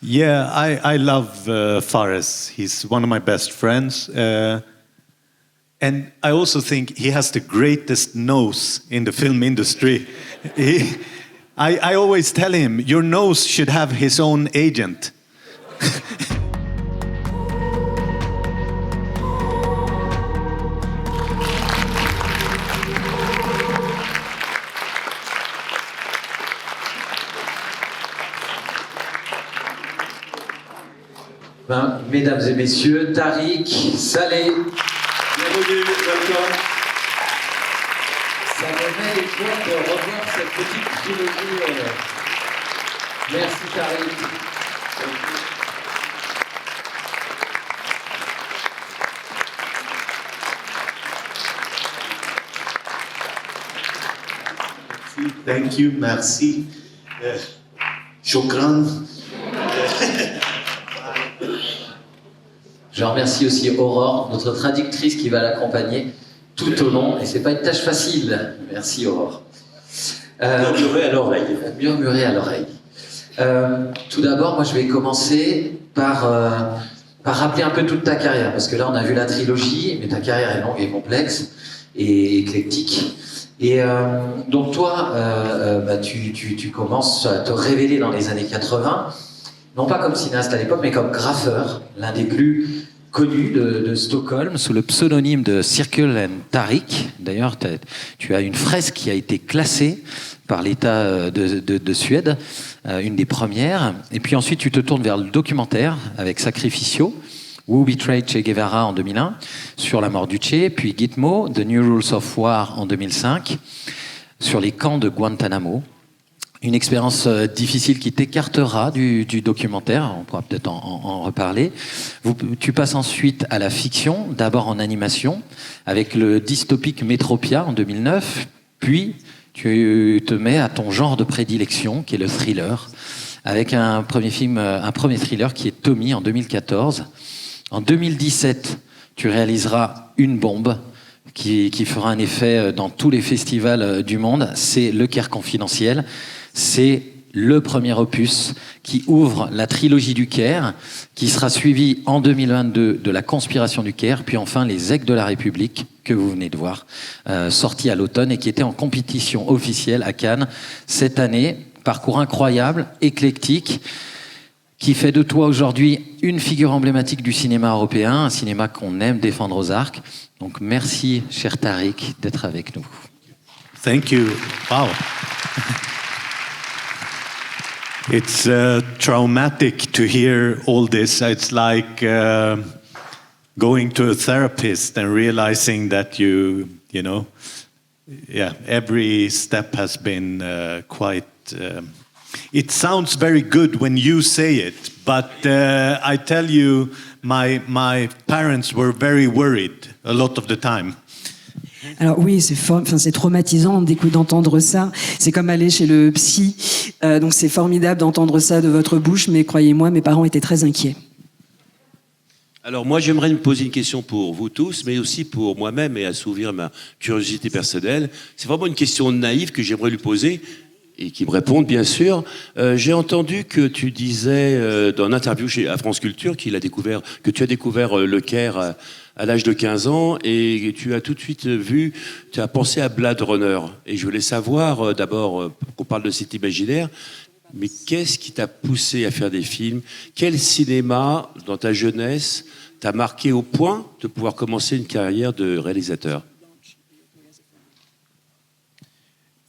Yeah, I love Fares. He's one of my best friends. And I also think he has the greatest nose in the film industry. I always tell him, your nose should have his own agent. Mesdames et messieurs, Tarik Saleh. Bienvenue, welcome. Ça me met les joies de revoir cette petite trilogie. Merci Tarik. Thank you, merci. Shukran. Je remercie aussi Aurore, notre traductrice qui va l'accompagner tout au long, et c'est pas une tâche facile. Merci Aurore. Murmurer à l'oreille. Murmurer à l'oreille. Tout d'abord, moi je vais commencer par rappeler un peu toute ta carrière, parce que là on a vu la trilogie, mais ta carrière est longue et complexe et éclectique. Et donc toi, tu commences à te révéler dans les années 80, non pas comme cinéaste à l'époque, mais comme graffeur, l'un des plus connus de Stockholm, sous le pseudonyme de Circle and Tarik. D'ailleurs, tu as une fresque qui a été classée par l'État de Suède, une des premières. Et puis ensuite, tu te tournes vers le documentaire avec Sacrificio, Who Betrayed Che Guevara en 2001, sur la mort du Che, puis Gitmo, The New Rules of War en 2005, sur les camps de Guantanamo. Une expérience difficile qui t'écartera du documentaire, on pourra peut-être en reparler. Tu passes ensuite à la fiction, d'abord en animation, avec le dystopique Metropia en 2009, puis tu te mets à ton genre de prédilection, qui est le thriller, avec un premier thriller qui est Tommy en 2014. En 2017, tu réaliseras Une bombe, qui fera un effet dans tous les festivals du monde. C'est Le Caire confidentiel. C'est le premier opus qui ouvre la trilogie du Caire, qui sera suivi en 2022 de la Conspiration du Caire, puis enfin Les Aigles de la République, que vous venez de voir, sorti à l'automne et qui était en compétition officielle à Cannes cette année. Parcours incroyable, éclectique, qui fait de toi aujourd'hui une figure emblématique du cinéma européen, un cinéma qu'on aime défendre aux arcs. Donc merci, cher Tarik, d'être avec nous. Thank you. Wow. It's traumatic to hear all this. It's like going to a therapist and realizing that every step has been quite... it sounds very good when you say it, but I tell you, my parents were very worried a lot of the time. Alors oui, c'est traumatisant d'entendre ça. C'est comme aller chez le psy. Donc c'est formidable d'entendre ça de votre bouche, mais croyez-moi, mes parents étaient très inquiets. Alors moi, j'aimerais me poser une question pour vous tous, mais aussi pour moi-même et assouvir ma curiosité personnelle. C'est vraiment une question naïve que j'aimerais lui poser et qui me répondent, bien sûr. J'ai entendu que tu disais dans une interview à France Culture que tu as découvert le Caire à l'âge de 15 ans et tu as tout de suite tu as pensé à Blade Runner. Et je voulais savoir, d'abord, qu'on parle de cet imaginaire, mais qu'est-ce qui t'a poussé à faire des films? Quel cinéma, dans ta jeunesse, t'a marqué au point de pouvoir commencer une carrière de réalisateur?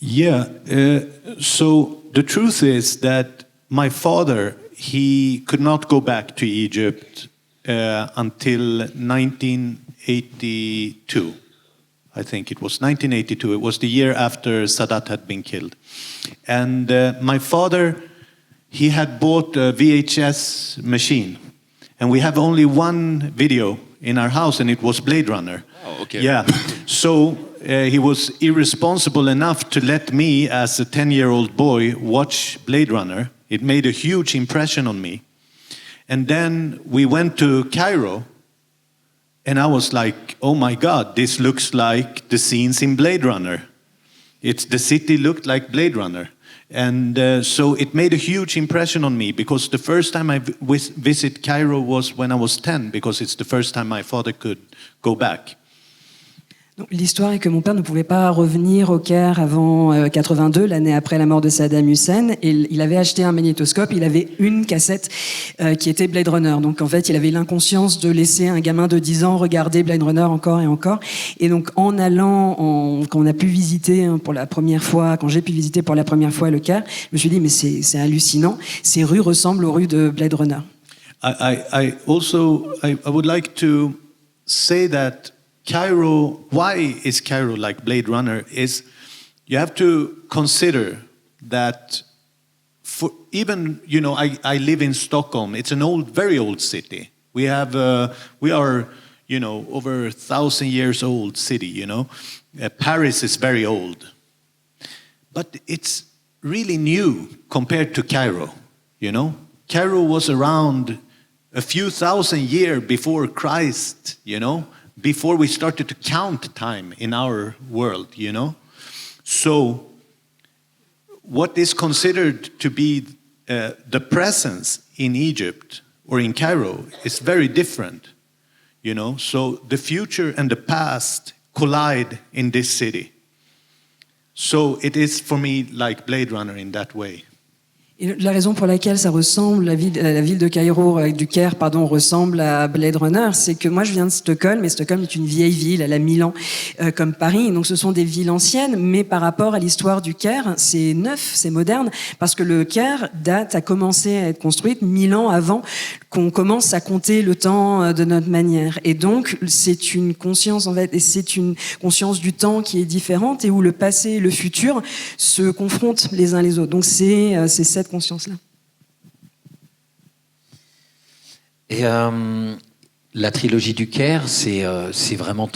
Yeah, so the truth is that my father, he could not go back to Egypt until 1982. I think it was 1982. It was the year after Sadat had been killed. And my father, he had bought a VHS machine. And we have only one video in our house, and it was Blade Runner. Oh, okay. Yeah. So he was irresponsible enough to let me, as a 10-year-old boy, watch Blade Runner. It made a huge impression on me. And then we went to Cairo, and I was like, oh my God, this looks like the scenes in Blade Runner. The city looked like Blade Runner. And so it made a huge impression on me, because the first time I visited Cairo was when I was 10, because it's the first time my father could go back. Donc, l'histoire est que mon père ne pouvait pas revenir au Caire avant 82, l'année après la mort de Saddam Hussein, et il avait acheté un magnétoscope, il avait une cassette qui était Blade Runner. Donc en fait, il avait l'inconscience de laisser un gamin de 10 ans regarder Blade Runner encore et encore. Et donc en allant, quand on a pu visiter pour la première fois, quand j'ai pu visiter pour la première fois le Caire, je me suis dit mais c'est hallucinant, ces rues ressemblent aux rues de Blade Runner. I would like to say that Cairo, why is Cairo like Blade Runner, is you have to consider that for even, you know, I live in Stockholm. It's an old, very old city. We are, you know, over 1,000 years old city, you know. Paris is very old. But it's really new compared to Cairo, you know. Cairo was around a few thousand years before Christ, you know, before we started to count time in our world, you know. So what is considered to be the presence in Egypt or in Cairo is very different, you know. So the future and the past collide in this city. So it is for me like Blade Runner in that way. Et la raison pour laquelle ça ressemble, la ville de Cairo, du Caire, pardon, ressemble à Blade Runner, c'est que moi je viens de Stockholm, et Stockholm est une vieille ville, elle a 1000 ans, comme Paris, donc ce sont des villes anciennes, mais par rapport à l'histoire du Caire, c'est neuf, c'est moderne, parce que le Caire a commencé à être construite 1000 ans avant qu'on commence à compter le temps de notre manière. Et donc c'est une conscience, en fait, et c'est une conscience du temps qui est différente, et où le passé et le futur se confrontent les uns les autres. Donc c'est cette conscience-là. Et la trilogie du Caire, c'est vraiment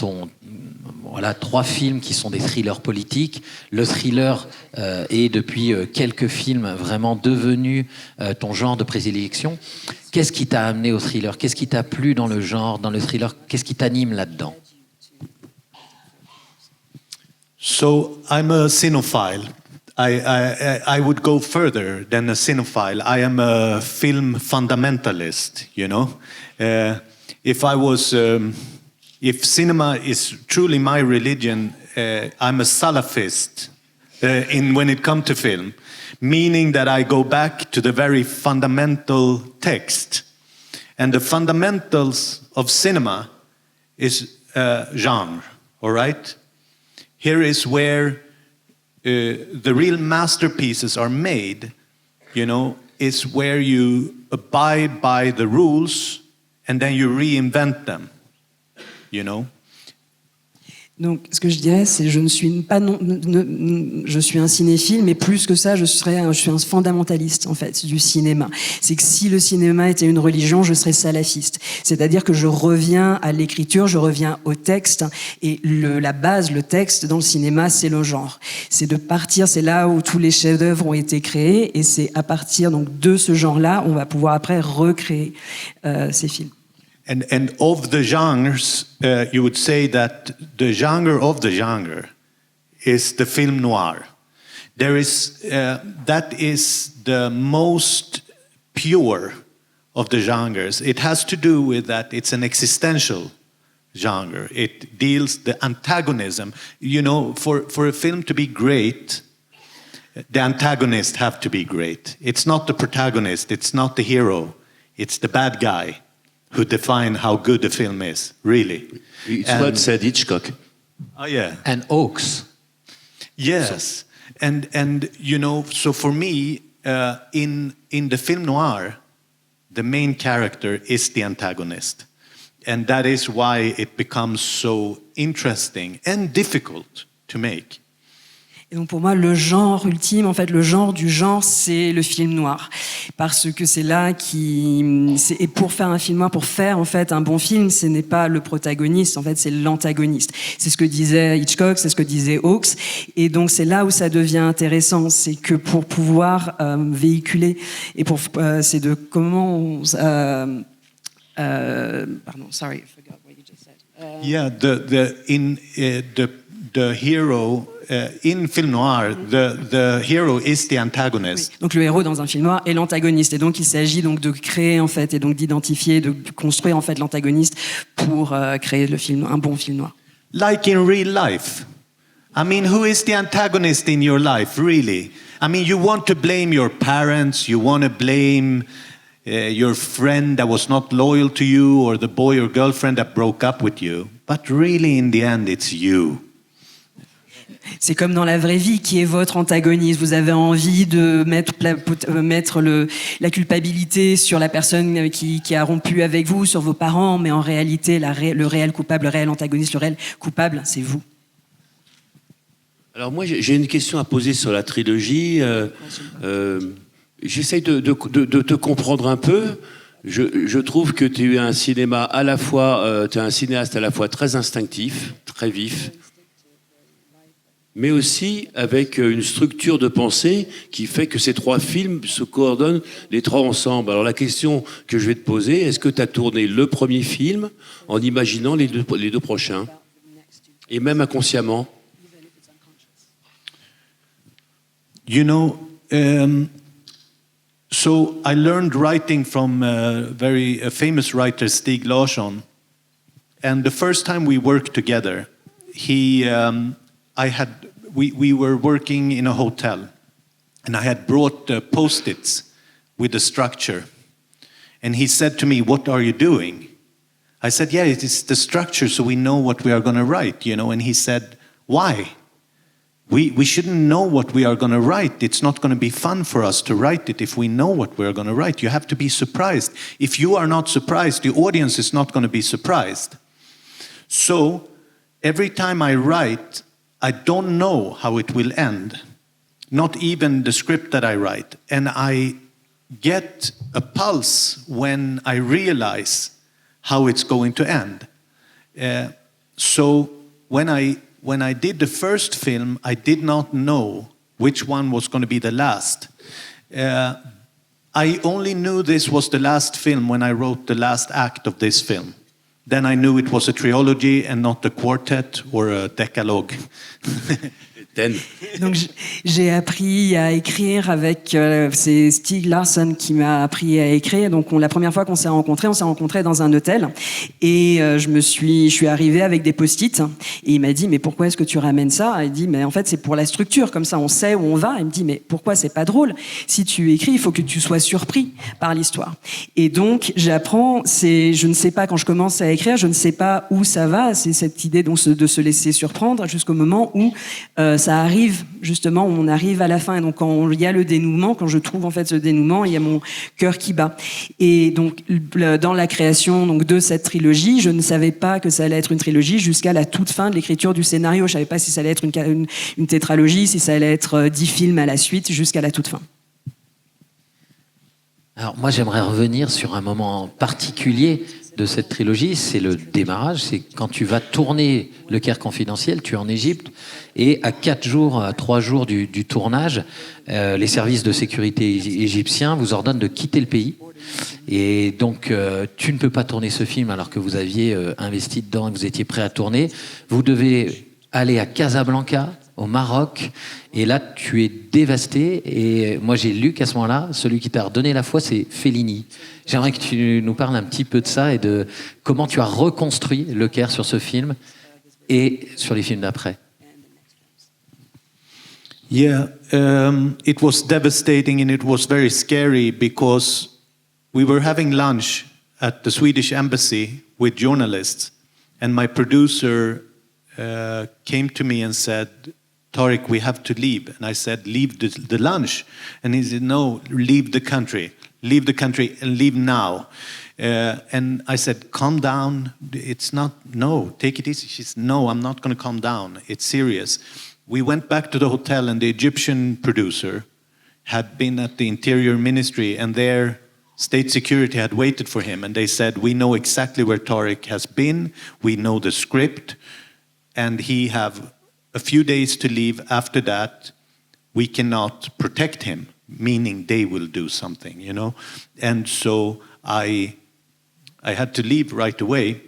voilà, 3 films qui sont des thrillers politiques. Le thriller est depuis quelques films vraiment devenu ton genre de prédilection. Qu'est-ce qui t'a amené au thriller? Qu'est-ce qui t'a plu dans le genre, dans le thriller? Qu'est-ce qui t'anime là-dedans? So I'm a cinephile. I would go further than a cinephile. I am a film fundamentalist, you know. If cinema is truly my religion, I'm a Salafist when it comes to film, meaning that I go back to the very fundamental text. And the fundamentals of cinema is genre, all right? Here is where the real masterpieces are made, you know, is where you abide by the rules and then you reinvent them, you know. Donc, ce que je dirais, c'est je suis un cinéphile, mais plus que ça, je suis un fondamentaliste, en fait, du cinéma. C'est que si le cinéma était une religion, je serais salafiste. C'est-à-dire que je reviens à l'écriture, je reviens au texte, et la base, le texte dans le cinéma, c'est le genre. C'est de partir, c'est là où tous les chefs-d'œuvre ont été créés, et c'est à partir donc de ce genre-là, on va pouvoir après recréer ces films. And of the genres, you would say that the genre of the genre is the film noir. There is that is the most pure of the genres. It has to do with that it's an existential genre. It deals the antagonism. You know, for a film to be great, the antagonists have to be great. It's not the protagonist. It's not the hero. It's the bad guy who define how good the film is, really. It's what said Hitchcock. Oh, yeah. And Oaks. Yes. And you know, so for me, in the film noir, the main character is the antagonist. And that is why it becomes so interesting and difficult to make. Et donc pour moi, le genre ultime, en fait, le genre du genre, c'est le film noir, parce que c'est là et pour faire un film noir, pour faire en fait un bon film, ce n'est pas le protagoniste, en fait, c'est l'antagoniste. C'est ce que disait Hitchcock, c'est ce que disait Hawks, et donc c'est là où ça devient intéressant, c'est que pour pouvoir véhiculer et c'est de comment pardon, sorry, I forgot what you just said. Yeah, the hero in film noir, the hero is the antagonist. Oui. Donc le héros dans un film noir est l'antagoniste, et donc il s'agit donc de créer en fait et donc d'identifier, de construire en fait l'antagoniste pour créer le film, un bon film noir. Like in real life. I mean, who is the antagonist in your life, really? I mean, you want to blame your parents, you want to blame your friend that was not loyal to you, or the boy or girlfriend that broke up with you. But really, in the end, it's you. C'est comme dans la vraie vie, qui est votre antagoniste. Vous avez envie de mettre la culpabilité sur la personne qui a rompu avec vous, sur vos parents, mais en réalité, le réel coupable, le réel antagoniste, le réel coupable, c'est vous. Alors moi, j'ai une question à poser sur la trilogie. J'essaye de te comprendre un peu. Je trouve que tu es un cinéma à la fois, tu es un cinéaste à la fois très instinctif, très vif, mais aussi avec une structure de pensée qui fait que ces trois films se coordonnent les trois ensemble. Alors la question que je vais te poser, est-ce que tu as tourné le premier film en imaginant les deux prochains, et même inconsciemment? You know, so I learned writing from a very famous writer, Stig Larsson. And the first time we worked together, we were working in a hotel, and I had brought Post-its with the structure. And he said to me, "What are you doing?" I said, "Yeah, it's the structure, so we know what we are going to write, you know." And he said, "Why? We shouldn't know what we are going to write. It's not going to be fun for us to write it if we know what we're going to write. You have to be surprised. If you are not surprised, the audience is not going to be surprised." So every time I write, I don't know how it will end, not even the script that I write. And I get a pulse when I realize how it's going to end. So when I did the first film, I did not know which one was going to be the last. I only knew this was the last film when I wrote the last act of this film. Then I knew it was a trilogy and not a quartet or a decalogue. Donc j'ai appris à écrire avec c'est Stig Larsson qui m'a appris à écrire. Donc la première fois qu'on s'est rencontrés dans un hôtel, et je suis arrivée avec des post-it, et il m'a dit mais pourquoi est-ce que tu ramènes ça? Il dit mais en fait c'est pour la structure, comme ça on sait où on va. Il me dit mais pourquoi c'est pas drôle? Si tu écris, il faut que tu sois surpris par l'histoire. Et donc j'apprends, je ne sais pas, quand je commence à écrire, je ne sais pas où ça va. C'est cette idée donc de se laisser surprendre jusqu'au moment où ça arrive, justement, on arrive à la fin. Et donc, quand il y a le dénouement, quand je trouve en fait ce dénouement, il y a mon cœur qui bat. Et donc, dans la création donc, de cette trilogie, je ne savais pas que ça allait être une trilogie jusqu'à la toute fin de l'écriture du scénario. Je ne savais pas si ça allait être une tétralogie, si ça allait être 10 films à la suite, jusqu'à la toute fin. Alors, moi, j'aimerais revenir sur un moment particulier de cette trilogie, c'est le démarrage, c'est quand tu vas tourner Le Caire confidentiel, tu es en Égypte, et à 3 jours du tournage, les services de sécurité égyptiens vous ordonnent de quitter le pays. Et donc, tu ne peux pas tourner ce film alors que vous aviez investi dedans et que vous étiez prêt à tourner. Vous devez aller à Casablanca, au Maroc, et là tu es dévasté. Et moi j'ai lu qu'à ce moment-là, celui qui t'a redonné la foi, c'est Fellini. J'aimerais que tu nous parles un petit peu de ça et de comment tu as reconstruit Le Caire sur ce film et sur les films d'après. Yeah, it was devastating and it was very scary because we were having lunch at the Swedish embassy with journalists, and my producer came to me and said, "Tarik, we have to leave." And I said, "Leave the lunch?" And he said, "No, leave the country and leave now." And I said, "Calm down, it's not, no, take it easy." She said, "No, I'm not going to calm down, it's serious." We went back to the hotel, and the Egyptian producer had been at the Interior Ministry, and their state security had waited for him, and they said, "We know exactly where Tarik has been, we know the script, and he have a few days to leave. After that, we cannot protect him," meaning they will do something, you know. And so I had to leave right away.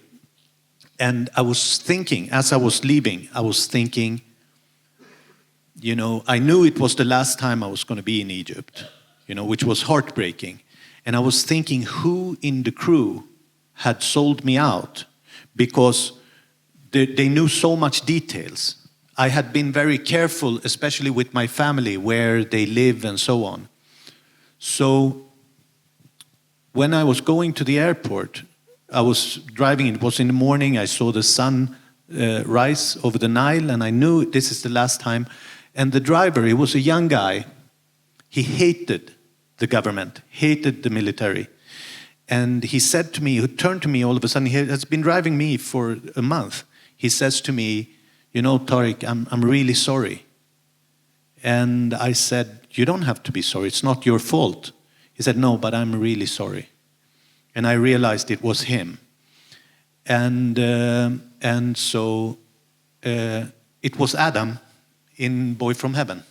And I was thinking, as I was leaving, you know, I knew it was the last time I was going to be in Egypt, you know, which was heartbreaking. And I was thinking, who in the crew had sold me out? Because they knew so much details. I had been very careful, especially with my family, where they live and so on. So when I was going to the airport, I was driving, it was in the morning, I saw the sun rise over the Nile, and I knew this is the last time. And the driver, he was a young guy, he hated the government, hated the military. And he said to me, he turned to me all of a sudden, he has been driving me for a month. He says to me, you know, Tarik, I'm really sorry. And I said, you don't have to be sorry, it's not your fault. He said, no, but I'm really sorry. And I realized it was him. And so it was Adam in Boy from Heaven.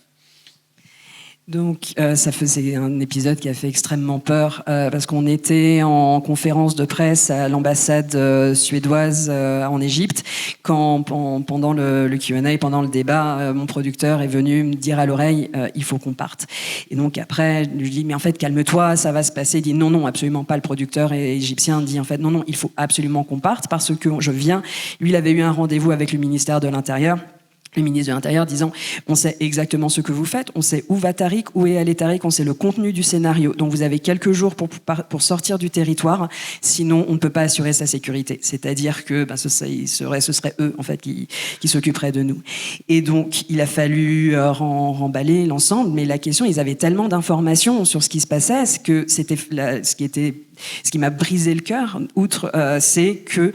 Donc, c'est un épisode qui a fait extrêmement peur parce qu'on était en conférence de presse à l'ambassade suédoise en Égypte quand, pendant le Q&A, pendant le débat, mon producteur est venu me dire à l'oreille il faut qu'on parte. Et donc après, je lui dis mais en fait calme-toi, ça va se passer. Il dit non, absolument pas. Le producteur égyptien dit en fait non, il faut absolument qu'on parte parce que je viens. Lui, il avait eu un rendez-vous avec le ministère de l'Intérieur. Le ministre de l'Intérieur disant on sait exactement ce que vous faites, on sait où va Tarik, où est allé Tarik, on sait le contenu du scénario, donc vous avez quelques jours pour sortir du territoire, sinon on ne peut pas assurer sa sécurité, c'est-à-dire que ce serait eux en fait qui s'occuperaient de nous. Et donc il a fallu remballer l'ensemble, mais la question, ils avaient tellement d'informations sur ce qui se passait, que c'était ce qui m'a brisé le cœur, outre, c'est que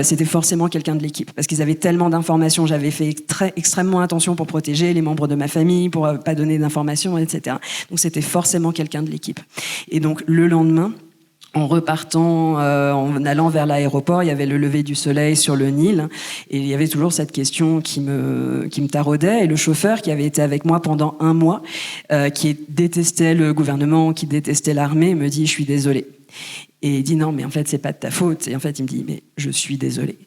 c'était forcément quelqu'un de l'équipe. Parce qu'ils avaient tellement d'informations, j'avais fait extrêmement attention pour protéger les membres de ma famille, pour pas donner d'informations, etc. Donc c'était forcément quelqu'un de l'équipe. Et donc le lendemain, en repartant, en allant vers l'aéroport, il y avait le lever du soleil sur le Nil, et il y avait toujours cette question qui me taraudait. Et le chauffeur qui avait été avec moi pendant 1 mois, qui détestait le gouvernement, qui détestait l'armée, me dit « je suis désolé ». Et il dit « non, mais en fait, c'est pas de ta faute ». Et en fait, il me dit « mais je suis désolé ».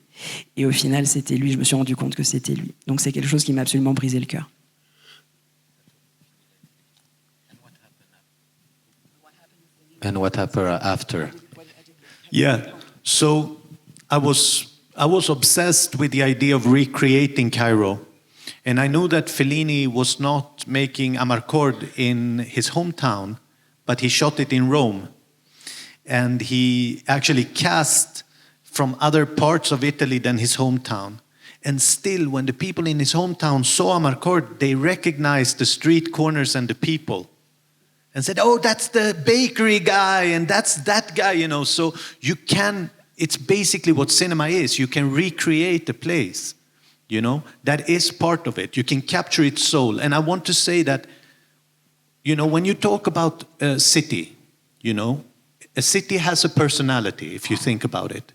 Et au final, c'était lui, je me suis rendu compte que c'était lui. Donc c'est quelque chose qui m'a absolument brisé le cœur. And what happened after? Yeah, so I was obsessed with the idea of recreating Cairo. And I knew that Fellini was not making Amarcord in his hometown, but he shot it in Rome. And he actually cast from other parts of Italy than his hometown. And still, when the people in his hometown saw Amarcord, they recognized the street corners and the people. And said, oh, that's the bakery guy, and that's that guy, you know. So you can, it's basically what cinema is. You can recreate a place, you know. That is part of it. You can capture its soul. And I want to say that, you know, when you talk about a city, you know, a city has a personality, if you think about it.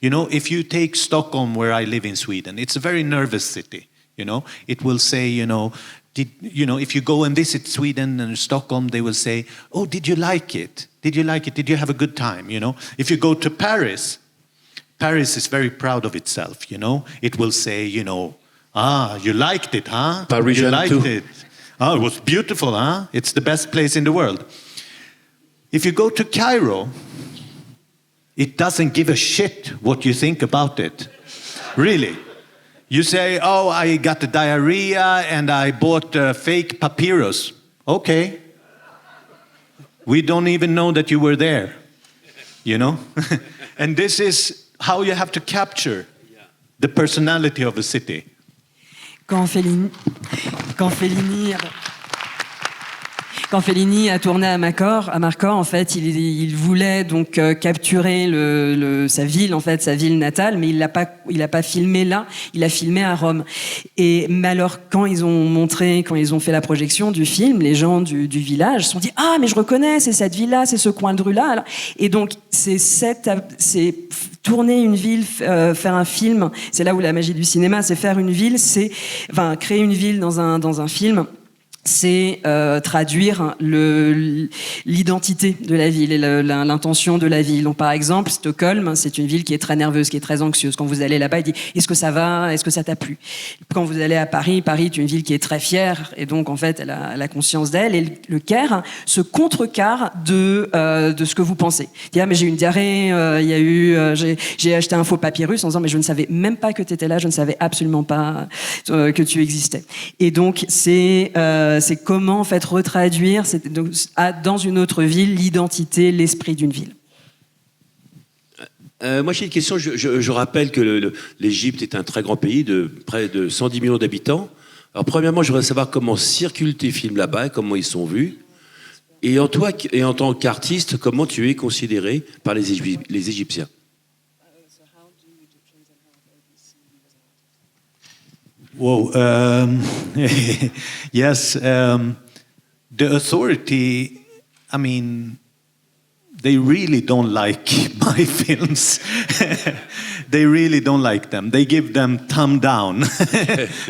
You know, if you take Stockholm, where I live in Sweden, it's a very nervous city, you know. It will say, you know, if you go and visit Sweden and Stockholm, they will say, oh, did you like it? Did you like it? Did you have a good time? You know, if you go to Paris, Paris is very proud of itself, you know. It will say, you know, you liked it, huh? Parisian you liked too. it. Oh, it was beautiful, huh? It's the best place in the world. If you go to Cairo, it doesn't give a shit what you think about it. Really. You say, oh, I got the diarrhea and I bought fake papyrus. Okay. We don't even know that you were there, you know? And this is how you have to capture the personality of a city. Quand Fellini a tourné à Marcord, en fait, il voulait donc capturer sa ville, en fait, sa ville natale, mais il l'a pas filmé là, il a filmé à Rome. Mais alors, quand ils ont fait la projection du film, les gens du village se sont dit, mais je reconnais, c'est cette ville-là, c'est ce coin de rue-là. Et donc, c'est tourner une ville, faire un film, c'est là où la magie du cinéma, c'est faire une ville, créer une ville dans un film. c'est traduire l'identité de la ville et l'intention de la ville. Donc, par exemple, Stockholm, c'est une ville qui est très nerveuse, qui est très anxieuse. Quand vous allez là-bas, il dit « Est-ce que ça va ? Est-ce que ça t'a plu ?» Quand vous allez à Paris, Paris est une ville qui est très fière et donc, en fait, elle a conscience d'elle. Et le Caire se contrecarre de ce que vous pensez. Il dit « Ah, mais j'ai eu une diarrhée, j'ai acheté un faux papyrus en disant « Mais je ne savais même pas que tu étais là, je ne savais absolument pas que tu existais. » Et donc, c'est comment en fait retraduire dans une autre ville l'identité, l'esprit d'une ville. Moi j'ai une question, je rappelle que l'Égypte est un très grand pays de près de 110 millions d'habitants. Alors premièrement, je voudrais savoir comment circulent tes films là-bas et comment ils sont vus. Et en tant qu'artiste, comment tu es considéré par les Égyptiens? Whoa. Yes. The authority, I mean, they really don't like my films. They really don't like them. They give them thumb down.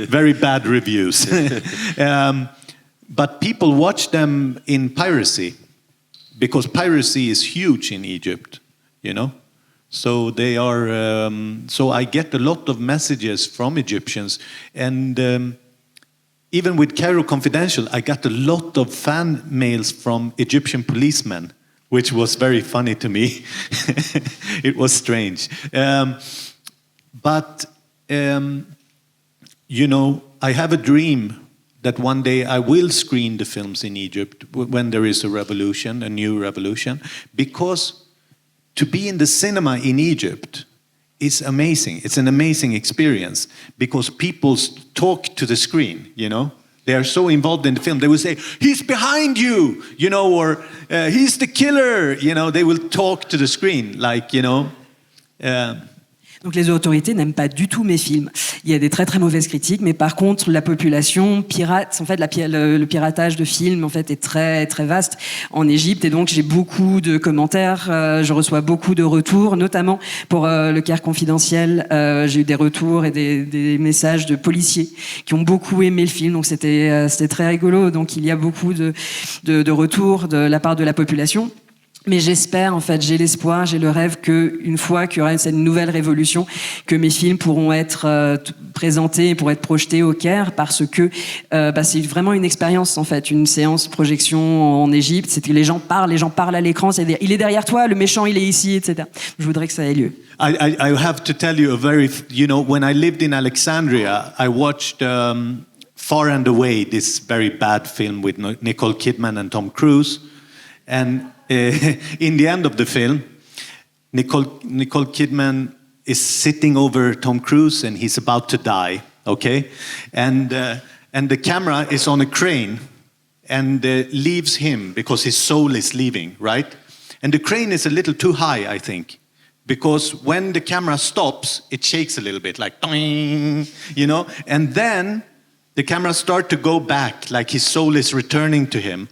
Very bad reviews. But people watch them in piracy, because piracy is huge in Egypt, you know? So they are. So I get a lot of messages from Egyptians, and even with Cairo Confidential, I got a lot of fan mails from Egyptian policemen, which was very funny to me. It was strange, but you know, I have a dream that one day I will screen the films in Egypt when there is a revolution, a new revolution, because to be in the cinema in Egypt is amazing. It's an amazing experience because people talk to the screen, you know. They are so involved in the film. They will say, "He's behind you," you know, or "He's the killer," you know. They will talk to the screen, like, you know. Donc les autorités n'aiment pas du tout mes films. Il y a des très très mauvaises critiques, mais par contre la population pirate. En fait, le piratage de films en fait est très très vaste en Égypte, et donc j'ai beaucoup de commentaires. Je reçois beaucoup de retours, notamment pour le Caire confidentiel. J'ai eu des retours et des messages de policiers qui ont beaucoup aimé le film. Donc c'était très rigolo. Donc il y a beaucoup de retours de la part de la population. Mais j'espère, en fait, j'ai l'espoir, j'ai le rêve qu'une fois qu'il y aura cette nouvelle révolution, que mes films pourront être présentés, pourront être projetés au Caire, parce que c'est vraiment une expérience, en fait, une séance projection en Égypte. C'est que les gens parlent à l'écran, c'est-à-dire, il est derrière toi, le méchant, il est ici, etc. Je voudrais que ça ait lieu. I have to tell you you know, when I lived in Alexandria, I watched Far and Away, this very bad film with Nicole Kidman and Tom Cruise, and in the end of the film, Nicole Kidman is sitting over Tom Cruise and he's about to die, okay? And the camera is on a crane and leaves him because his soul is leaving, right? And the crane is a little too high, I think, because when the camera stops, it shakes a little bit, like, toing, you know? And then the camera starts to go back, like his soul is returning to him.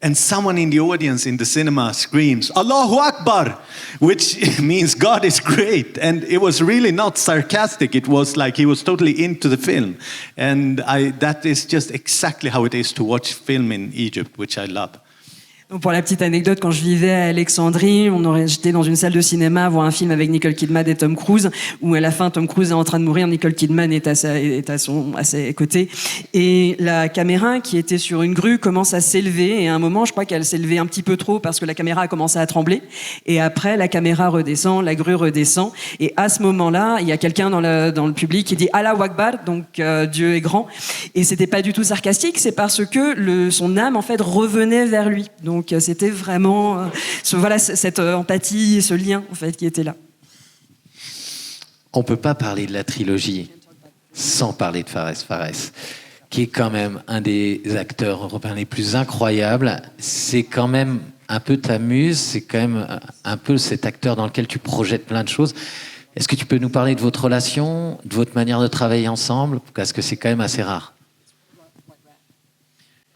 And someone in the audience in the cinema screams, "Allahu Akbar," which means God is great. And it was really not sarcastic. It was like he was totally into the film. And that is just exactly how it is to watch film in Egypt, which I love. Donc pour la petite anecdote, quand je vivais à Alexandrie, j'étais dans une salle de cinéma à voir un film avec Nicole Kidman et Tom Cruise, où à la fin Tom Cruise est en train de mourir, Nicole Kidman est à ses côtés, et la caméra qui était sur une grue commence à s'élever, et à un moment je crois qu'elle s'est levée un petit peu trop parce que la caméra a commencé à trembler, et après la caméra redescend, la grue redescend, et à ce moment-là il y a quelqu'un dans le public qui dit Allahu Akbar, donc Dieu est grand, et c'était pas du tout sarcastique, c'est parce que son âme en fait revenait vers lui. Donc c'était vraiment cette empathie, ce lien en fait qui était là. On peut pas parler de la trilogie sans parler de Fares, qui est quand même un des acteurs européens les plus incroyables. C'est quand même un peu ta muse, c'est quand même un peu cet acteur dans lequel tu projettes plein de choses. Est-ce que tu peux nous parler de votre relation, de votre manière de travailler ensemble, parce que c'est quand même assez rare.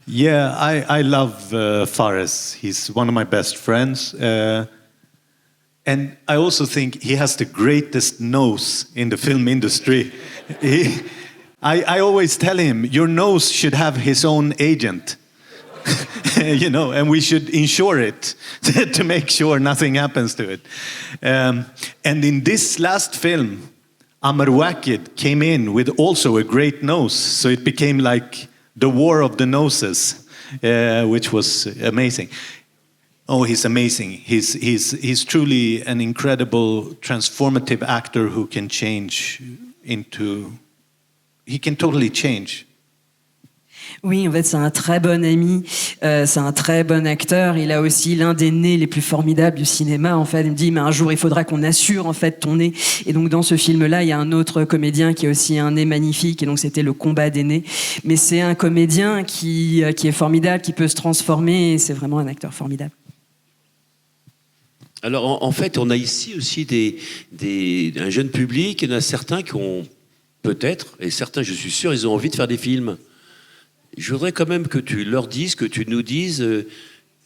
Yeah, I love Fares. He's one of my best friends. And I also think he has the greatest nose in the film industry. I always tell him, your nose should have his own agent. And we should insure it to make sure nothing happens to it. And in this last film, Amr Wakid came in with also a great nose, so it became like the war of the noses, which was amazing. Oh, he's amazing. He's truly an incredible, transformative actor who can change into... He can totally change. Oui, en fait, c'est un très bon ami, c'est un très bon acteur. Il a aussi l'un des nez les plus formidables du cinéma. En fait, il me dit, mais un jour, il faudra qu'on assure en fait ton nez. Et donc, dans ce film-là, il y a un autre comédien qui a aussi un nez magnifique. Et donc, c'était le combat des nez. Mais c'est un comédien qui est formidable, qui peut se transformer. Et c'est vraiment un acteur formidable. Alors, en fait, on a ici aussi un jeune public. Il y en a certains qui ont peut-être, et certains, je suis sûr, ils ont envie de faire des films. Je voudrais quand même que tu leur dises, que tu nous dises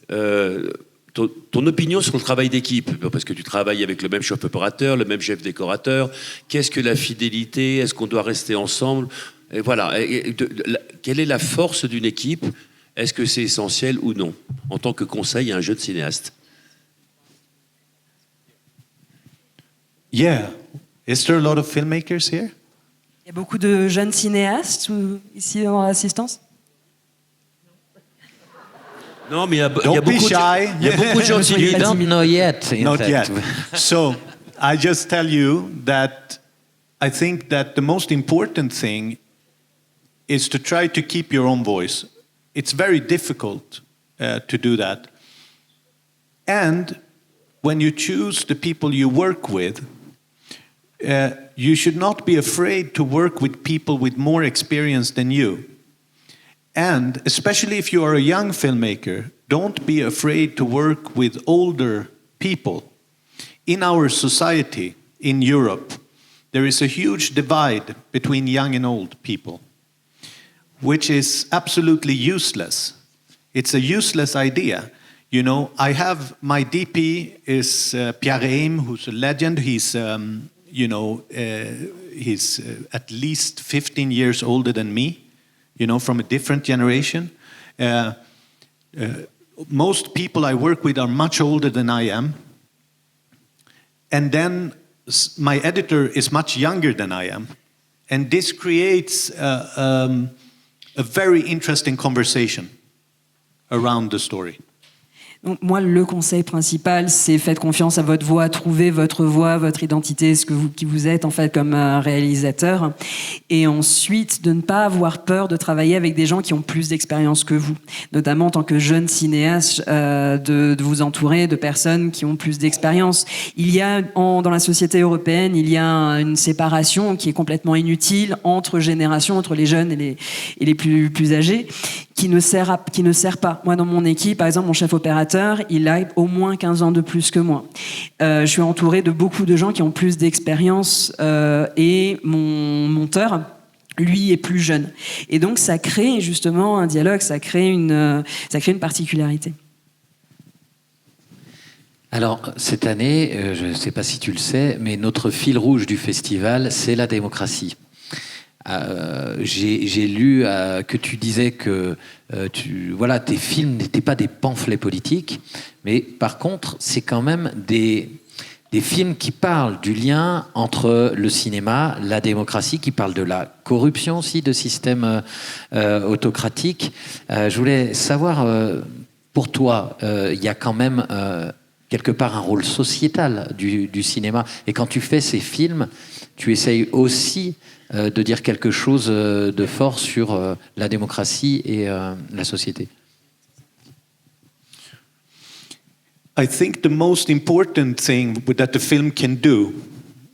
ton opinion sur le travail d'équipe, parce que tu travailles avec le même chef opérateur, le même chef décorateur. Qu'est-ce que la fidélité? Est-ce qu'on doit rester ensemble? Et voilà. Quelle est la force d'une équipe? Est-ce que c'est essentiel ou non, en tant que conseil à un jeune cinéaste? Yeah. Is there a lot of filmmakers here? Il y a beaucoup de jeunes cinéastes ici dans l'assistance? Non, mais il y a beaucoup de gens qui You don't know yet, in Not fact. yet. So I just tell you that I think that the most important thing is to try to keep your own voice. It's very difficult to do that. And when you choose the people you work with, you should not be afraid to work with people with more experience than you. And especially if you are a young filmmaker, don't be afraid to work with older people. In our society, in Europe, there is a huge divide between young and old people, which is absolutely useless. It's a useless idea. You know, I have my DP is Pierre Aim, who's a legend. He's he's at least 15 years older than me, from a different generation. Most people I work with are much older than I am. And then my editor is much younger than I am. And this creates a very interesting conversation around the story. Donc, moi, le conseil principal, c'est faites confiance à votre voix, trouvez votre voix, votre identité, qui vous êtes en fait comme réalisateur. Et ensuite, de ne pas avoir peur de travailler avec des gens qui ont plus d'expérience que vous. Notamment en tant que jeune cinéaste, de vous entourer de personnes qui ont plus d'expérience. Il y a, dans la société européenne, il y a une séparation qui est complètement inutile entre générations, entre les jeunes et les plus âgés, qui ne sert pas. Moi, dans mon équipe, par exemple, mon chef opérateur, il a au moins 15 ans de plus que moi. Je suis entourée de beaucoup de gens qui ont plus d'expérience et mon monteur, lui, est plus jeune. Et donc, ça crée justement un dialogue, ça crée une particularité. Alors, cette année, je ne sais pas si tu le sais, mais notre fil rouge du festival, c'est la démocratie. J'ai lu que tu disais que tes films n'étaient pas des pamphlets politiques, mais par contre, c'est quand même des films qui parlent du lien entre le cinéma, la démocratie, qui parlent de la corruption aussi, de systèmes autocratiques. Je voulais savoir, pour toi, il y a quand même quelque part un rôle sociétal du cinéma. Et quand tu fais ces films, tu essayes aussi de dire quelque chose de fort sur la démocratie et la société. I think the most important thing that the film can do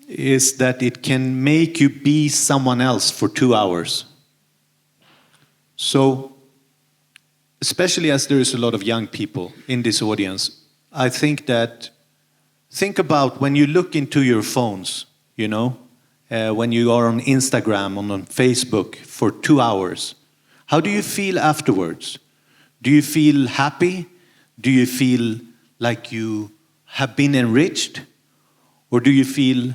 is that it can make you be someone else for 2 hours. So, especially as there is a lot of young people in this audience, I think about when you look into your phones, when you are on Instagram, on Facebook for 2 hours, how do you feel afterwards? Do you feel happy? Do you feel like you have been enriched? Or do you feel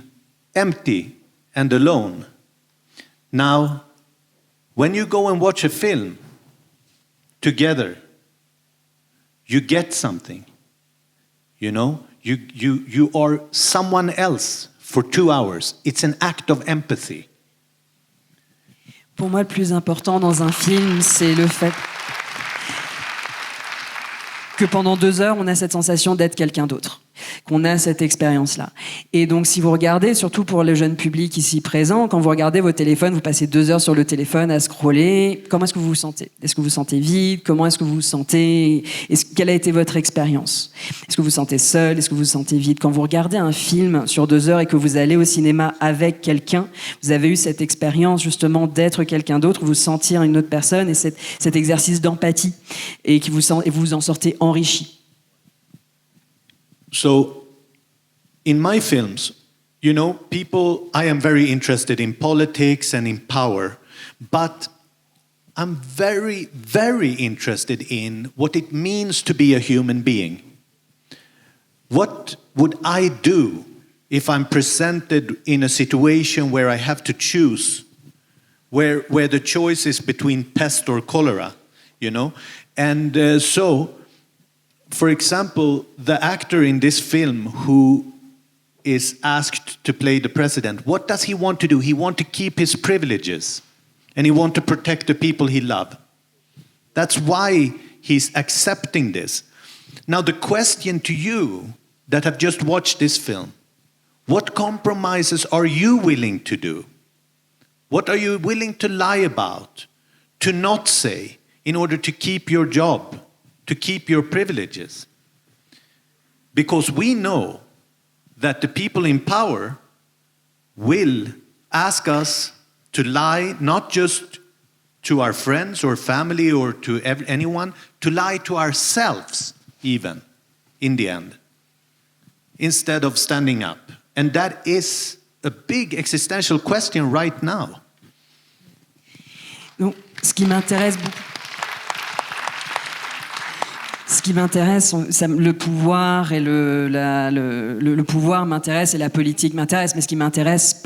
empty and alone? Now, When you go and watch a film together, you get something. You know, you are someone else for 2 hours. It's an act of empathy. Pour moi, le plus important dans un film, c'est le fait que pendant 2 heures, on a cette sensation d'être quelqu'un d'autre, qu'on a cette expérience-là. Et donc, si vous regardez, surtout pour le jeune public ici présent, quand vous regardez vos téléphones, vous passez 2 heures sur le téléphone à scroller, comment est-ce que vous vous sentez? Est-ce que vous vous sentez vide? Comment est-ce que vous vous sentez? Quelle a été votre expérience? Est-ce que vous vous sentez seul? Est-ce que vous vous sentez vide? Quand vous regardez un film sur 2 heures et que vous allez au cinéma avec quelqu'un, vous avez eu cette expérience justement d'être quelqu'un d'autre, vous sentir une autre personne et cet exercice d'empathie et vous en sortez enrichi. So, in my films, you know, I am very interested in politics and in power, but I'm very, very interested in what it means to be a human being. What would I do if I'm presented in a situation where I have to choose, where the choice is between pest or cholera, you know? And for example, the actor in this film who is asked to play the president, what does he want to do? He wants to keep his privileges and he wants to protect the people he loves. That's why he's accepting this. Now, the question to you that have just watched this film, what compromises are you willing to do? What are you willing to lie about, to not say, in order to keep your job? To keep your privileges. Because we know that the people in power will ask us to lie, not just to our friends or family or to anyone, to lie to ourselves even, in the end, instead of standing up. And that is a big existential question right now. Donc, ce qui m'intéresse beaucoup, le pouvoir et le pouvoir m'intéresse et la politique m'intéresse, mais ce qui m'intéresse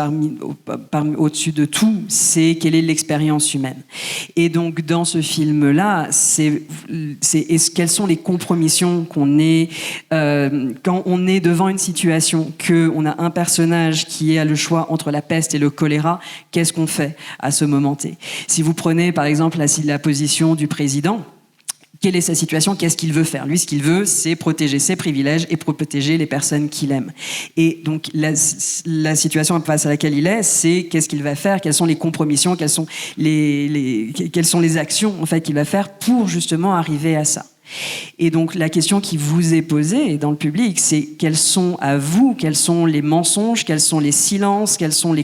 au-dessus de tout, c'est quelle est l'expérience humaine. Et donc dans ce film-là, quelles sont les compromissions qu'on est quand on est devant une situation qu'on a un personnage qui a le choix entre la peste et le choléra, qu'est-ce qu'on fait à ce moment T? Si vous prenez par exemple la position du président, quelle est sa situation? Qu'est-ce qu'il veut faire? Lui, ce qu'il veut, c'est protéger ses privilèges et protéger les personnes qu'il aime. Et donc, la situation face à laquelle il est, c'est qu'est-ce qu'il va faire? Quelles sont les compromissions? Quelles sont les actions en fait qu'il va faire pour justement arriver à ça? Et donc la question qui vous est posée dans le public, c'est quels sont les mensonges, quels sont les silences, quelles sont les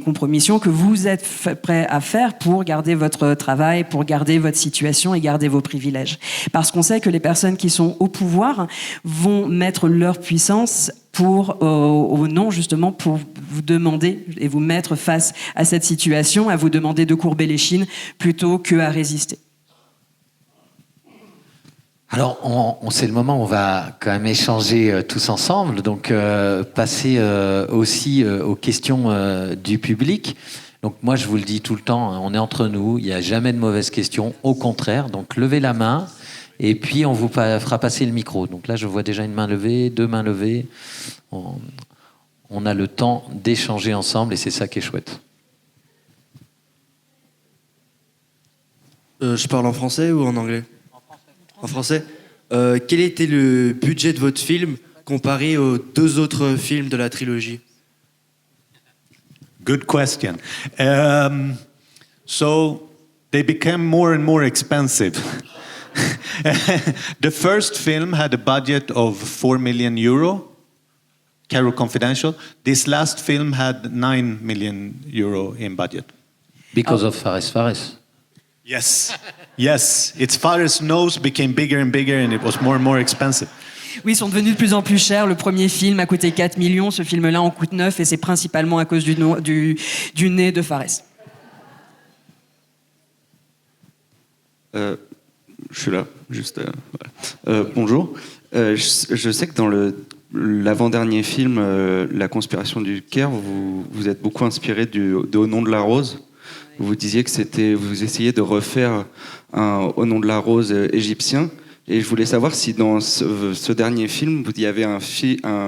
compromissions que vous êtes prêts à faire pour garder votre travail, pour garder votre situation et garder vos privilèges. Parce qu'on sait que les personnes qui sont au pouvoir vont mettre leur puissance au nom justement pour vous demander et vous mettre face à cette situation, à vous demander de courber les chines plutôt qu'à résister. Alors, c'est le moment où on va quand même échanger tous ensemble, donc passer aussi aux questions du public. Donc moi, je vous le dis tout le temps, hein, on est entre nous, il n'y a jamais de mauvaises questions, au contraire. Donc levez la main et puis on vous fera passer le micro. Donc là, je vois déjà une main levée, 2 mains levées. On a le temps d'échanger ensemble et c'est ça qui est chouette. Je parle en français ou en anglais ? En français. Quel était le budget de votre film comparé aux 2 autres films de la trilogie? Good question. So they became more and more expensive. The first film had a budget of 4 million euro, Cairo Confidential. This last film had 9 million euro in budget. Because of Fares. Yes. Its Fares' nose became bigger and bigger and it was more and more expensive. Oui, ils sont devenus de plus en plus chers. Le premier film a coûté 4 millions, ce film-là en coûte 9 et c'est principalement à cause du nez de Fares. Je suis là, juste. Bonjour. Je sais que dans l'avant-dernier film, La Conspiration du Caire, vous êtes beaucoup inspiré de Au nom de la rose. vous disiez que vous essayez de refaire Au nom de la rose égyptien. Et je voulais savoir si dans ce dernier film, il y avait un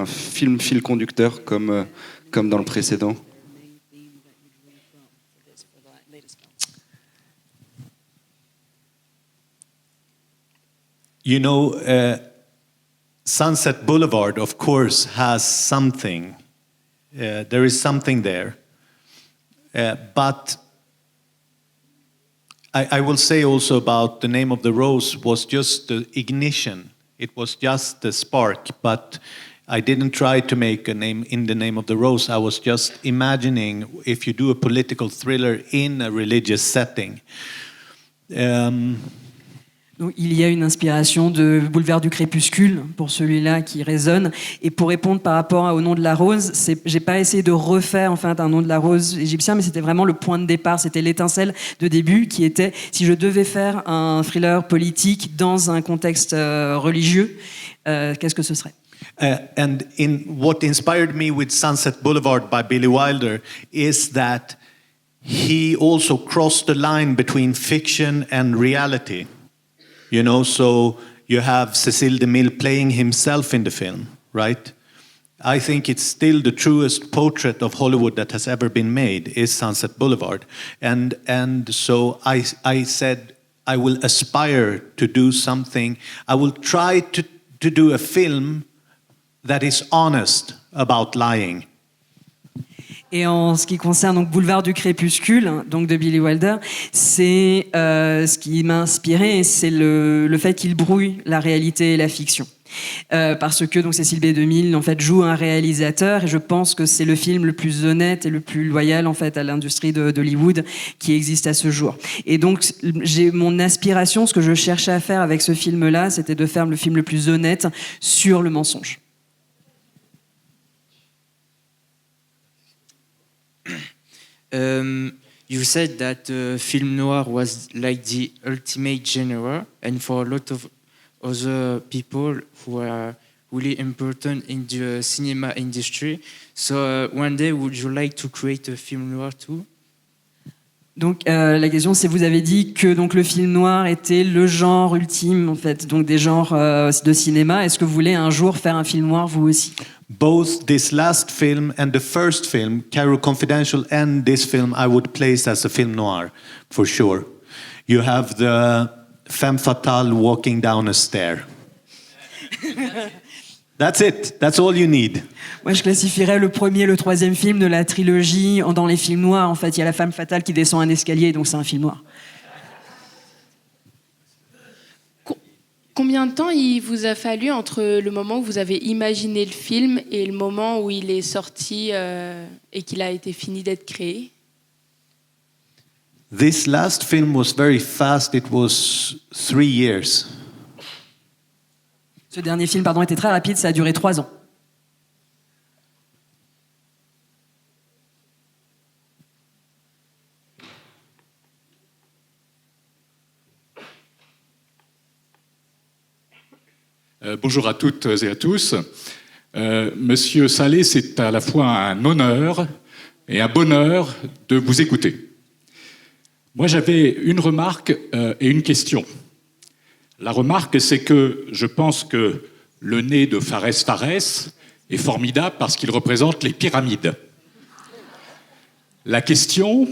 film fil conducteur comme dans le précédent. You know, Sunset Boulevard, of course, has something. There is something there. But I will say also about The Name of the Rose was just the ignition. It was just the spark. But I didn't try to make a name in The Name of the Rose. I was just imagining if you do a political thriller in a religious setting. Donc, il y a une inspiration de Boulevard du Crépuscule pour celui-là qui résonne. Et pour répondre par rapport Au nom de la rose, j'ai pas essayé de refaire en fait un Nom de la rose égyptien, mais c'était vraiment le point de départ, c'était l'étincelle de début qui était si je devais faire un thriller politique dans un contexte religieux, qu'est-ce que ce serait? And what inspired me with Sunset Boulevard by Billy Wilder is that he also crossed the line between fiction and reality. You know, so you have Cécile DeMille playing himself in the film, right? I think it's still the truest portrait of Hollywood that has ever been made is Sunset Boulevard. And so I said, I will aspire to do something. I will try to do a film that is honest about lying. Et en ce qui concerne donc Boulevard du Crépuscule, donc de Billy Wilder, c'est ce qui m'a inspiré, c'est le fait qu'il brouille la réalité et la fiction. Parce que donc Cécile B. DeMille en fait joue un réalisateur et je pense que c'est le film le plus honnête et le plus loyal en fait à l'industrie d'Hollywood qui existe à ce jour. Et donc j'ai mon aspiration, ce que je cherchais à faire avec ce film-là, c'était de faire le film le plus honnête sur le mensonge. You said that film noir was like the ultimate genre, and for a lot of other people who are really important in the cinema industry. So one day, would you like to create a film noir too? Donc la question c'est, vous avez dit que donc le film noir était le genre ultime en fait, donc des genres de cinéma. Est-ce que vous voulez un jour faire un film noir vous aussi? Both this last film and the first film, Cairo Confidential, and this film I would place as a film noir, for sure. You have the femme fatale walking down a stair. That's it. That's all you need. Moi, je classifierais le premier et le troisième film de la trilogie dans les films noirs. En fait, il y a la femme fatale qui descend un escalier, donc c'est un film noir. Combien de temps il vous a fallu entre le moment où vous avez imaginé le film et le moment où il est sorti et qu'il a été fini d'être créé? This last film was very fast. It was 3 years. Ce dernier film, pardon, était très rapide. Ça a duré 3 ans. Bonjour à toutes et à tous. Monsieur Saleh, c'est à la fois un honneur et un bonheur de vous écouter. Moi, j'avais une remarque et une question. La remarque, c'est que je pense que le nez de Fares est formidable parce qu'il représente les pyramides. La question,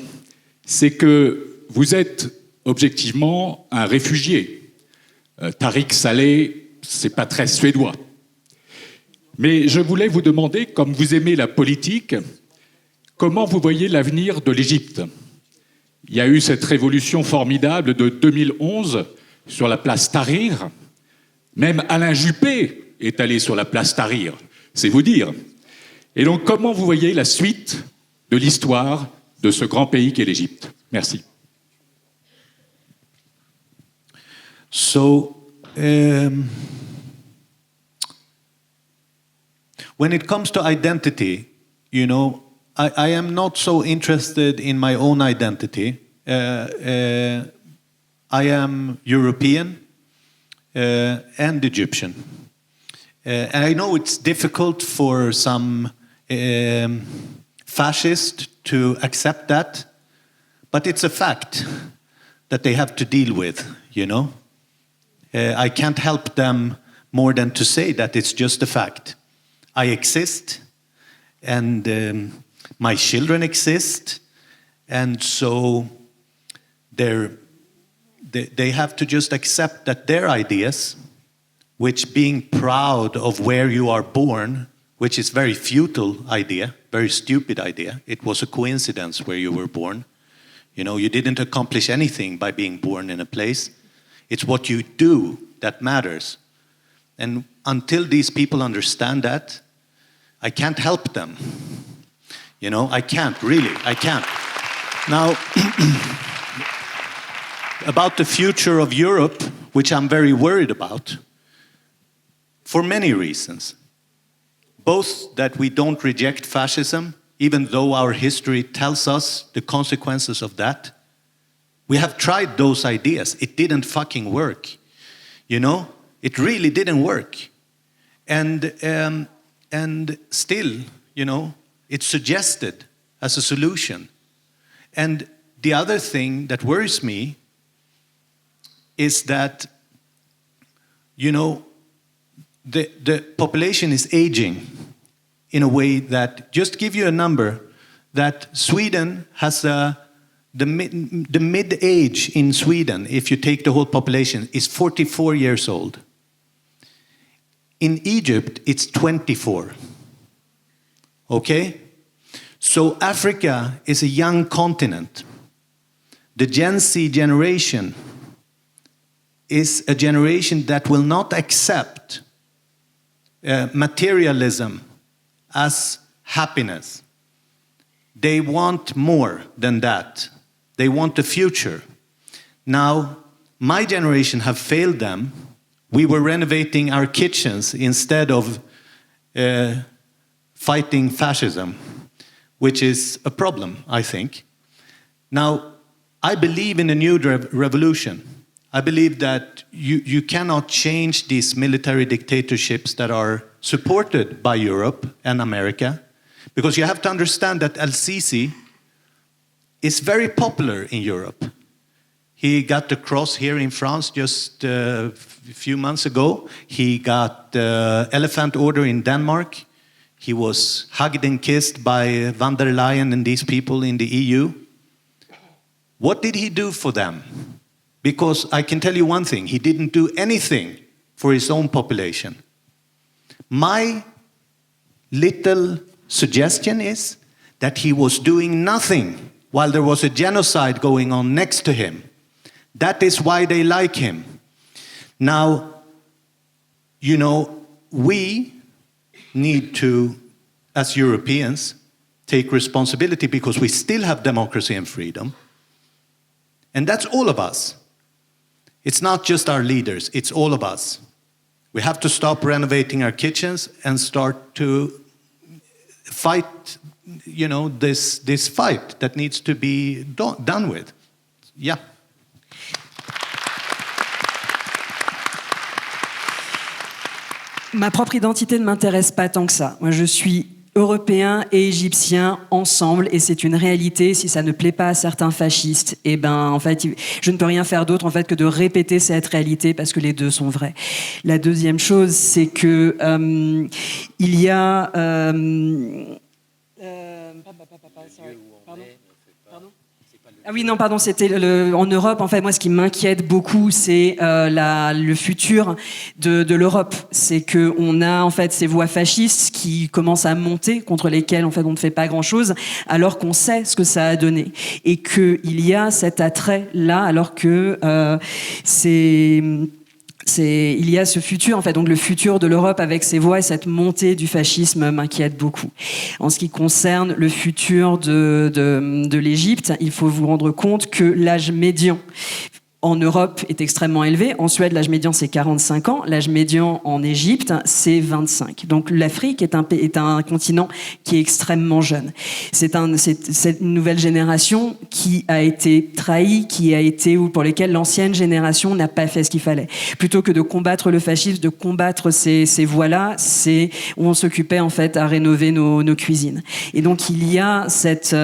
c'est que vous êtes objectivement un réfugié. Tarik Saleh, c'est pas très suédois. Mais je voulais vous demander, comme vous aimez la politique, comment vous voyez l'avenir de l'Égypte? Il y a eu cette révolution formidable de 2011 sur la place Tahrir. Même Alain Juppé est allé sur la place Tahrir, c'est vous dire. Et donc, comment vous voyez la suite de l'histoire de ce grand pays qu'est l'Égypte? Merci. So, when it comes to identity, you know, I am not so interested in my own identity. I am European and Egyptian. And I know it's difficult for some fascists to accept that, But it's a fact that they have to deal with, you know? I can't help them more than to say that it's just a fact. I exist, and my children exist, and so they have to just accept that their ideas, which being proud of where you are born, which is very futile idea, very stupid idea. It was a coincidence where you were born. You know, you didn't accomplish anything by being born in a place. It's what you do that matters. And until these people understand that, I can't help them. You know, I can't, really, I can't. Now, about the future of Europe, which I'm very worried about, for many reasons. Both that we don't reject fascism, even though our history tells us the consequences of that. We have tried those ideas. It didn't fucking work. You know? It really didn't work. And still, you know, it's suggested as a solution. And the other thing that worries me is that, you know, the population is aging in a way that, just give you a number, that Sweden has the mid-age in Sweden, if you take the whole population, is 44 years old. In Egypt, it's 24. Okay? So Africa is a young continent. The Gen Z generation is a generation that will not accept materialism as happiness. They want more than that. They want the future. Now, my generation have failed them. We were renovating our kitchens instead of fighting fascism, which is a problem, I think. Now, I believe in a new revolution. I believe that you cannot change these military dictatorships that are supported by Europe and America, because you have to understand that El-Sisi is very popular in Europe. He got the cross here in France just a few months ago. He got the Elephant Order in Denmark. He was hugged and kissed by van der Leyen and these people in the EU. What did he do for them? Because I can tell you one thing, he didn't do anything for his own population. My little suggestion is that he was doing nothing while there was a genocide going on next to him. That is why they like him. Now, you know, we need to, as Europeans, take responsibility because we still have democracy and freedom. And that's all of us. It's not just our leaders, it's all of us. We have to stop renovating our kitchens and start to fight, you know, this fight that needs to be done with. Yeah. Ma propre identité ne m'intéresse pas tant que ça. Moi, je suis européen et égyptien ensemble, et c'est une réalité. Si ça ne plaît pas à certains fascistes, eh ben, en fait, je ne peux rien faire d'autre en fait que de répéter cette réalité parce que les deux sont vrais. La deuxième chose, c'est que il y a Ah oui, non, pardon, c'était en Europe. En fait, moi, ce qui m'inquiète beaucoup, c'est le futur de l'Europe. C'est que on a en fait ces voix fascistes qui commencent à monter, contre lesquelles en fait on ne fait pas grand-chose, alors qu'on sait ce que ça a donné, et que il y a cet attrait là, alors que il y a ce futur, en fait, donc le futur de l'Europe avec ses voix et cette montée du fascisme m'inquiète beaucoup. En ce qui concerne le futur de l'Égypte, il faut vous rendre compte que l'âge médian en Europe est extrêmement élevé. En Suède, l'âge médian, c'est 45 ans. L'âge médian en Égypte, c'est 25. Donc l'Afrique est un continent qui est extrêmement jeune. C'est une nouvelle génération qui a été trahie, ou pour lesquelles l'ancienne génération n'a pas fait ce qu'il fallait. Plutôt que de combattre le fascisme, de combattre ces voies-là, c'est où on s'occupait en fait à rénover nos cuisines. Et donc il y a cette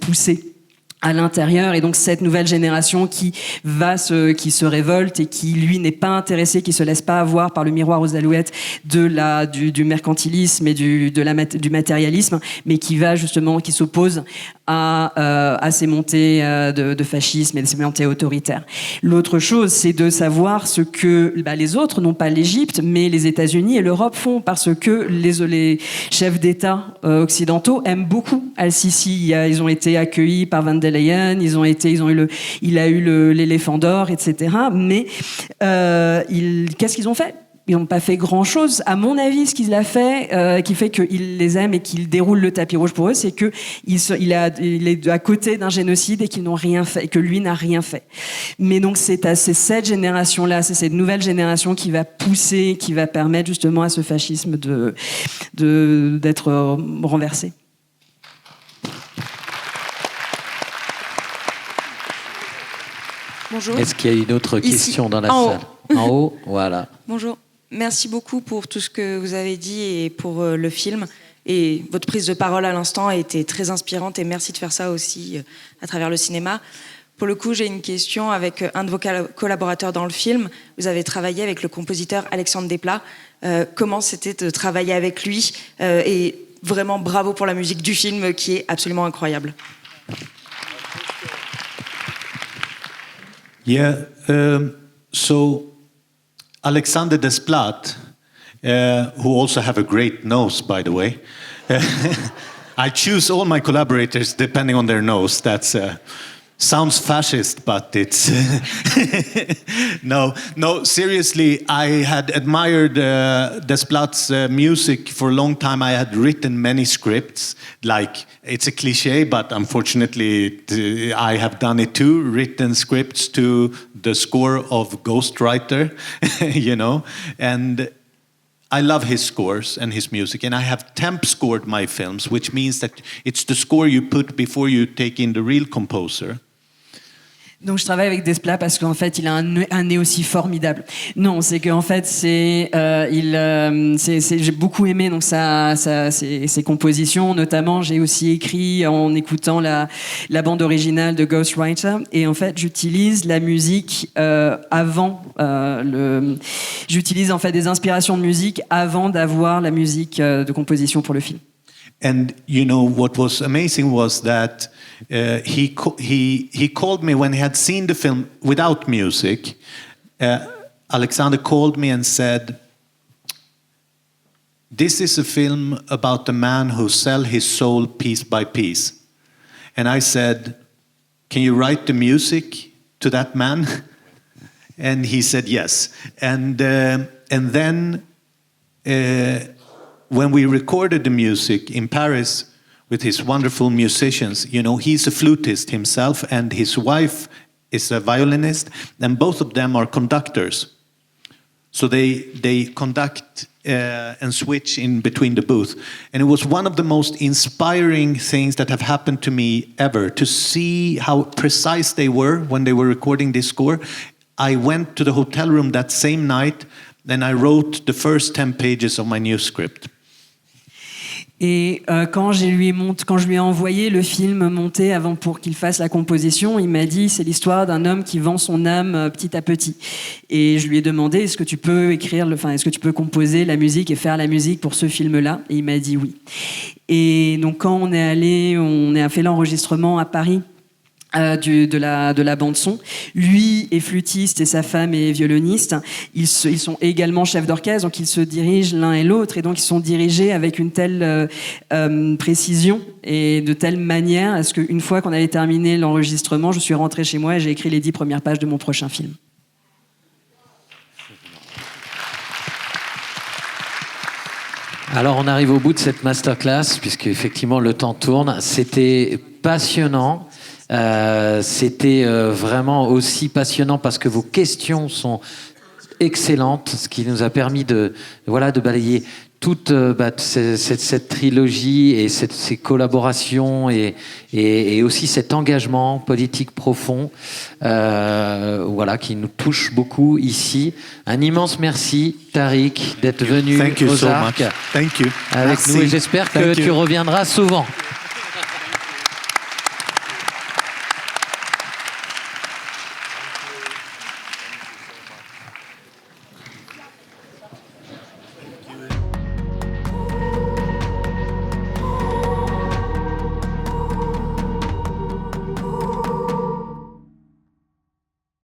poussée à l'intérieur, et donc cette nouvelle génération qui se révolte et qui lui n'est pas intéressé, qui se laisse pas avoir par le miroir aux alouettes du mercantilisme et du matérialisme, mais qui s'oppose à ces montées de fascisme et ces montées autoritaires. L'autre chose, c'est de savoir ce que les autres, non pas l'Égypte, mais les États-Unis et l'Europe font, parce que les chefs d'État occidentaux aiment beaucoup Al-Sisi. Ils ont été accueillis par Van der Leyen, il a eu l'éléphant d'or, etc. Mais qu'est-ce qu'ils ont fait ? Ils n'ont pas fait grand-chose. À mon avis, ce qu'il a fait, qui fait qu'il les aime et qu'il déroule le tapis rouge pour eux, c'est qu'il est à côté d'un génocide et qu'ils n'ont rien fait, et que lui n'a rien fait. Mais donc c'est cette génération-là, c'est cette nouvelle génération qui va pousser, qui va permettre justement à ce fascisme d'être renversé. Bonjour. Est-ce qu'il y a une autre question dans la salle ? En haut, voilà. Bonjour. Merci beaucoup pour tout ce que vous avez dit et pour le film. Et votre prise de parole à l'instant a été très inspirante et merci de faire ça aussi à travers le cinéma. Pour le coup, j'ai une question avec un de vos collaborateurs dans le film. Vous avez travaillé avec le compositeur Alexandre Desplat. Comment c'était de travailler avec lui et vraiment bravo pour la musique du film qui est absolument incroyable. Yeah, so Alexander Desplat, who also have a great nose, by the way. I choose all my collaborators depending on their nose. That's sounds fascist, but it's no. Seriously, I had admired Desplat's music for a long time. I had written many scripts. Like, it's a cliche, but unfortunately, I have done it too. Written scripts to the score of Ghostwriter, and I love his scores and his music, and I have temp scored my films, which means that it's the score you put before you take in the real composer. Donc je travaille avec Desplat parce qu'en fait il a un nez aussi formidable. Non, c'est qu'en fait j'ai beaucoup aimé donc ses compositions, notamment j'ai aussi écrit en écoutant la bande originale de Ghostwriter, et en fait j'utilise la musique j'utilise en fait des inspirations de musique avant d'avoir la musique de composition pour le film. And what was amazing was that he called me when he had seen the film without music. Alexander called me and said, "This is a film about a man who sells his soul piece by piece." And I said, "Can you write the music to that man?" And he said yes. And then. When we recorded the music in Paris with his wonderful musicians, he's a flutist himself and his wife is a violinist, and both of them are conductors. So they conduct and switch in between the booth. And it was one of the most inspiring things that have happened to me ever, to see how precise they were when they were recording this score. I went to the hotel room that same night, then I wrote the first 10 pages of my new script. Et quand je lui ai envoyé le film monté avant pour qu'il fasse la composition, il m'a dit c'est l'histoire d'un homme qui vend son âme petit à petit. Et je lui ai demandé est-ce que tu peux composer la musique et faire la musique pour ce film-là ? Et il m'a dit oui. Et donc quand on a fait l'enregistrement à Paris. De la bande son. Lui est flûtiste et sa femme est violoniste. Ils sont également chefs d'orchestre, donc ils se dirigent l'un et l'autre, et donc ils sont dirigés avec une telle précision et de telle manière à ce qu'une fois qu'on avait terminé l'enregistrement, je suis rentrée chez moi et j'ai écrit les 10 premières pages de mon prochain film. Alors on arrive au bout de cette masterclass, puisque effectivement le temps tourne. C'était passionnant. C'était vraiment aussi passionnant parce que vos questions sont excellentes, ce qui nous a permis de balayer toute cette trilogie et ces collaborations et aussi cet engagement politique profond qui nous touche beaucoup ici. Un immense merci, Tarik, d'être venu aux Arcs avec nous, et j'espère que tu reviendras souvent.